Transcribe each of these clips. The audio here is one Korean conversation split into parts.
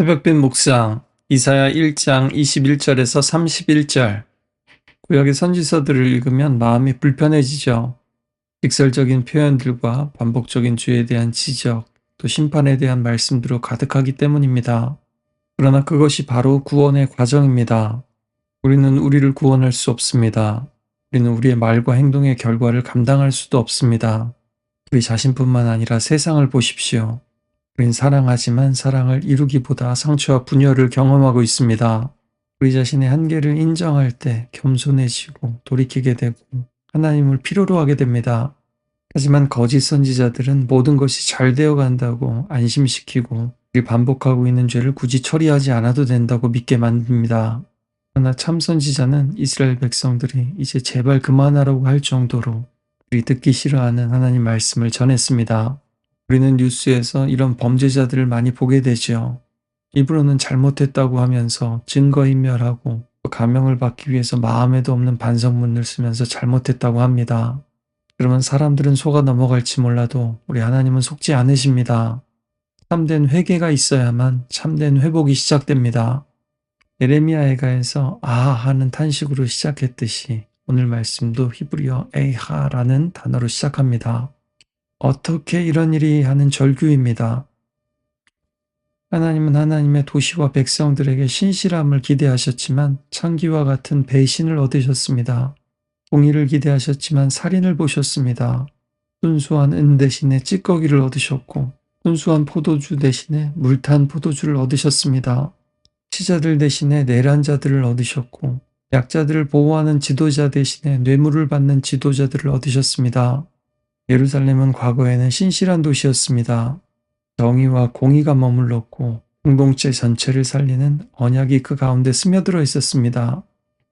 새벽빛 묵상 이사야 1장 21절에서 31절. 구약의 선지서들을 읽으면 마음이 불편해지죠. 직설적인 표현들과 반복적인 주에 대한 지적, 또 심판에 대한 말씀들로 가득하기 때문입니다. 그러나 그것이 바로 구원의 과정입니다. 우리는 우리를 구원할 수 없습니다. 우리는 우리의 말과 행동의 결과를 감당할 수도 없습니다. 우리 자신뿐만 아니라 세상을 보십시오. 우린 사랑하지만 사랑을 이루기보다 상처와 분열을 경험하고 있습니다. 우리 자신의 한계를 인정할 때 겸손해지고 돌이키게 되고 하나님을 필요로 하게 됩니다. 하지만 거짓 선지자들은 모든 것이 잘 되어 간다고 안심시키고 우리 반복하고 있는 죄를 굳이 처리하지 않아도 된다고 믿게 만듭니다. 그러나 참 선지자는 이스라엘 백성들이 이제 제발 그만하라고 할 정도로 우리 듣기 싫어하는 하나님 말씀을 전했습니다. 우리는 뉴스에서 이런 범죄자들을 많이 보게 되죠. 입으로는 잘못했다고 하면서 증거인멸하고 또 감형을 받기 위해서 마음에도 없는 반성문을 쓰면서 잘못했다고 합니다. 그러면 사람들은 속아 넘어갈지 몰라도 우리 하나님은 속지 않으십니다. 참된 회개가 있어야만 참된 회복이 시작됩니다. 예레미야에가에서 아하 하는 탄식으로 시작했듯이 오늘 말씀도 히브리어 에이하라는 단어로 시작합니다. 어떻게 이런 일이 하는 절규입니다. 하나님은 하나님의 도시와 백성들에게 신실함을 기대하셨지만 창기와 같은 배신을 얻으셨습니다. 공의를 기대하셨지만 살인을 보셨습니다. 순수한 은 대신에 찌꺼기를 얻으셨고 순수한 포도주 대신에 물탄 포도주를 얻으셨습니다. 치자들 대신에 내란자들을 얻으셨고 약자들을 보호하는 지도자 대신에 뇌물을 받는 지도자들을 얻으셨습니다. 예루살렘은 과거에는 신실한 도시였습니다. 정의와 공의가 머물렀고 공동체 전체를 살리는 언약이 그 가운데 스며들어 있었습니다.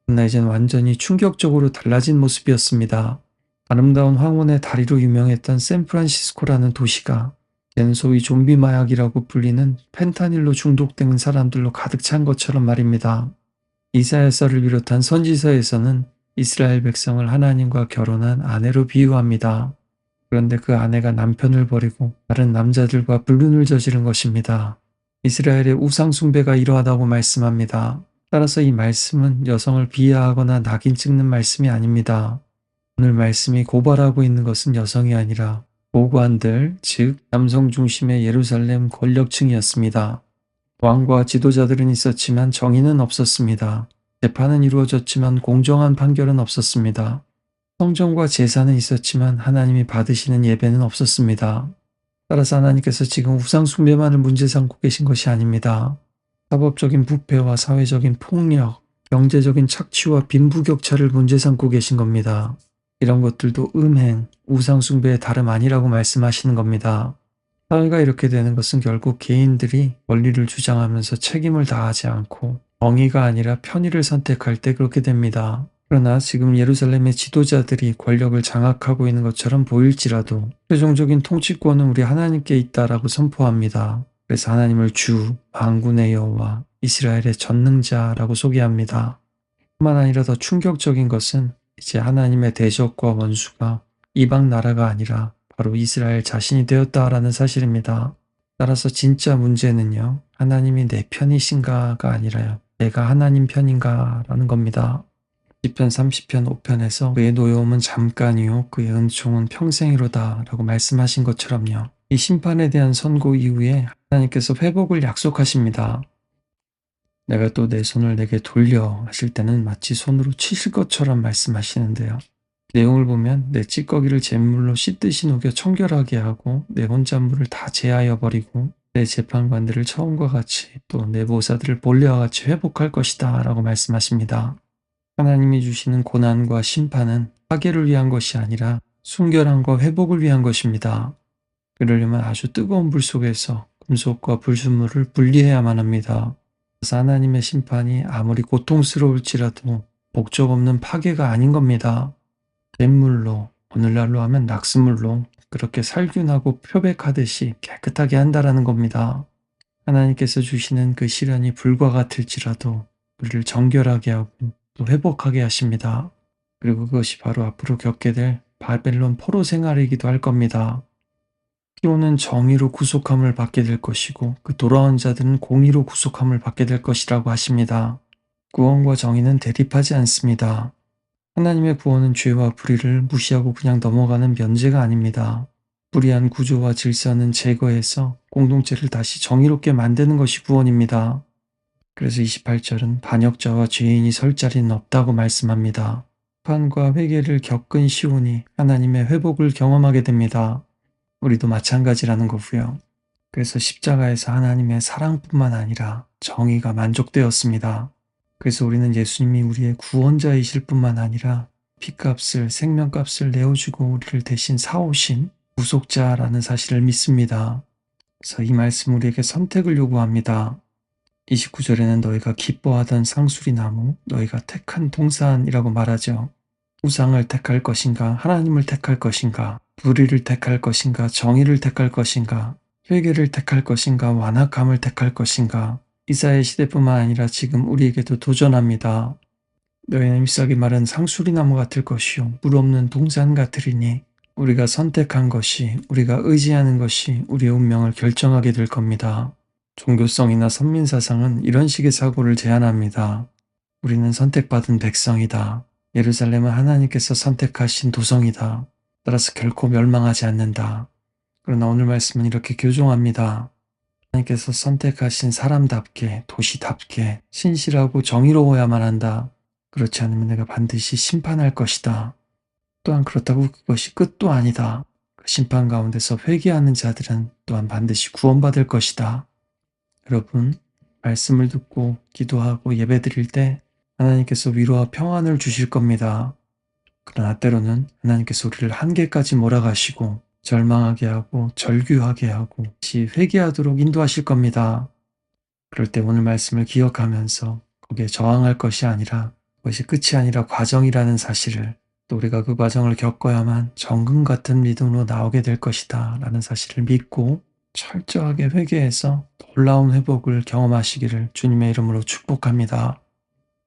그러나 이젠 완전히 충격적으로 달라진 모습이었습니다. 아름다운 황혼의 다리로 유명했던 샌프란시스코라는 도시가 이제는 소위 좀비 마약이라고 불리는 펜타닐로 중독된 사람들로 가득 찬 것처럼 말입니다. 이사야서를 비롯한 선지서에서는 이스라엘 백성을 하나님과 결혼한 아내로 비유합니다. 그런데 그 아내가 남편을 버리고 다른 남자들과 불륜을 저지른 것입니다. 이스라엘의 우상 숭배가 이러하다고 말씀합니다. 따라서 이 말씀은 여성을 비하하거나 낙인 찍는 말씀이 아닙니다. 오늘 말씀이 고발하고 있는 것은 여성이 아니라 고관들, 즉 남성 중심의 예루살렘 권력층이었습니다. 왕과 지도자들은 있었지만 정의는 없었습니다. 재판은 이루어졌지만 공정한 판결은 없었습니다. 성전과 제사는 있었지만 하나님이 받으시는 예배는 없었습니다. 따라서 하나님께서 지금 우상 숭배만을 문제 삼고 계신 것이 아닙니다. 사법적인 부패와 사회적인 폭력, 경제적인 착취와 빈부격차를 문제 삼고 계신 겁니다. 이런 것들도 음행, 우상 숭배의 다름 아니라고 말씀하시는 겁니다. 사회가 이렇게 되는 것은 결국 개인들이 권리를 주장하면서 책임을 다하지 않고 정의가 아니라 편의를 선택할 때 그렇게 됩니다. 그러나 지금 예루살렘의 지도자들이 권력을 장악하고 있는 것처럼 보일지라도 최종적인 통치권은 우리 하나님께 있다라고 선포합니다. 그래서 하나님을 주, 만군의 여호와, 이스라엘의 전능자라고 소개합니다. 뿐만 아니라 더 충격적인 것은 이제 하나님의 대적과 원수가 이방 나라가 아니라 바로 이스라엘 자신이 되었다라는 사실입니다. 따라서 진짜 문제는요, 하나님이 내 편이신가가 아니라요, 내가 하나님 편인가라는 겁니다. 시편 30편 5편에서 그의 노여움은 잠깐이요 그의 은총은 평생이로다 라고 말씀하신 것처럼요. 이 심판에 대한 선고 이후에 하나님께서 회복을 약속하십니다. 내가 또 내 손을 내게 돌려 하실 때는 마치 손으로 치실 것처럼 말씀하시는데요. 내용을 보면 내 찌꺼기를 잿물로 씻듯이 녹여 청결하게 하고 내 혼잣물을 다 제하여 버리고 내 재판관들을 처음과 같이 또 내 보사들을 본래와 같이 회복할 것이다 라고 말씀하십니다. 하나님이 주시는 고난과 심판은 파괴를 위한 것이 아니라 순결함과 회복을 위한 것입니다. 그러려면 아주 뜨거운 불 속에서 금속과 불순물을 분리해야만 합니다. 그래서 하나님의 심판이 아무리 고통스러울지라도 목적 없는 파괴가 아닌 겁니다. 냇물로, 오늘날로 하면 낙수물로 그렇게 살균하고 표백하듯이 깨끗하게 한다라는 겁니다. 하나님께서 주시는 그 시련이 불과 같을지라도 우리를 정결하게 하고 또 회복하게 하십니다. 그리고 그것이 바로 앞으로 겪게 될 바벨론 포로 생활이기도 할 겁니다. 피오는 정의로 구속함을 받게 될 것이고 그 돌아온 자들은 공의로 구속함을 받게 될 것이라고 하십니다. 구원과 정의는 대립하지 않습니다. 하나님의 구원은 죄와 불의를 무시하고 그냥 넘어가는 면제가 아닙니다. 불의한 구조와 질서는 제거해서 공동체를 다시 정의롭게 만드는 것이 구원입니다. 그래서 28절은 반역자와 죄인이 설 자리는 없다고 말씀합니다. 판과 회개를 겪은 시온이 하나님의 회복을 경험하게 됩니다. 우리도 마찬가지라는 거고요. 그래서 십자가에서 하나님의 사랑뿐만 아니라 정의가 만족되었습니다. 그래서 우리는 예수님이 우리의 구원자이실 뿐만 아니라 피값을, 생명값을 내어주고 우리를 대신 사오신 구속자라는 사실을 믿습니다. 그래서 이 말씀 우리에게 선택을 요구합니다. 29절에는 너희가 기뻐하던 상수리 나무, 너희가 택한 동산이라고 말하죠. 우상을 택할 것인가, 하나님을 택할 것인가, 불의를 택할 것인가, 정의를 택할 것인가, 회개를 택할 것인가, 완악함을 택할 것인가. 이사의 시대뿐만 아니라 지금 우리에게도 도전합니다. 너희는 잎사귀 마른 상수리 나무 같을 것이요 물 없는 동산 같으리니 우리가 선택한 것이, 우리가 의지하는 것이 우리의 운명을 결정하게 될 겁니다. 종교성이나 선민사상은 이런 식의 사고를 제안합니다. 우리는 선택받은 백성이다. 예루살렘은 하나님께서 선택하신 도성이다. 따라서 결코 멸망하지 않는다. 그러나 오늘 말씀은 이렇게 교정합니다. 하나님께서 선택하신 사람답게, 도시답게 신실하고 정의로워야만 한다. 그렇지 않으면 내가 반드시 심판할 것이다. 또한 그렇다고 그것이 끝도 아니다. 그 심판 가운데서 회개하는 자들은 또한 반드시 구원받을 것이다. 여러분, 말씀을 듣고 기도하고 예배드릴 때 하나님께서 위로와 평안을 주실 겁니다. 그러나 때로는 하나님께서 우리를 한계까지 몰아가시고 절망하게 하고 절규하게 하고 다시 회개하도록 인도하실 겁니다. 그럴 때 오늘 말씀을 기억하면서 거기에 저항할 것이 아니라 그것이 끝이 아니라 과정이라는 사실을, 또 우리가 그 과정을 겪어야만 정금 같은 믿음으로 나오게 될 것이다 라는 사실을 믿고 철저하게 회개해서 놀라운 회복을 경험하시기를 주님의 이름으로 축복합니다.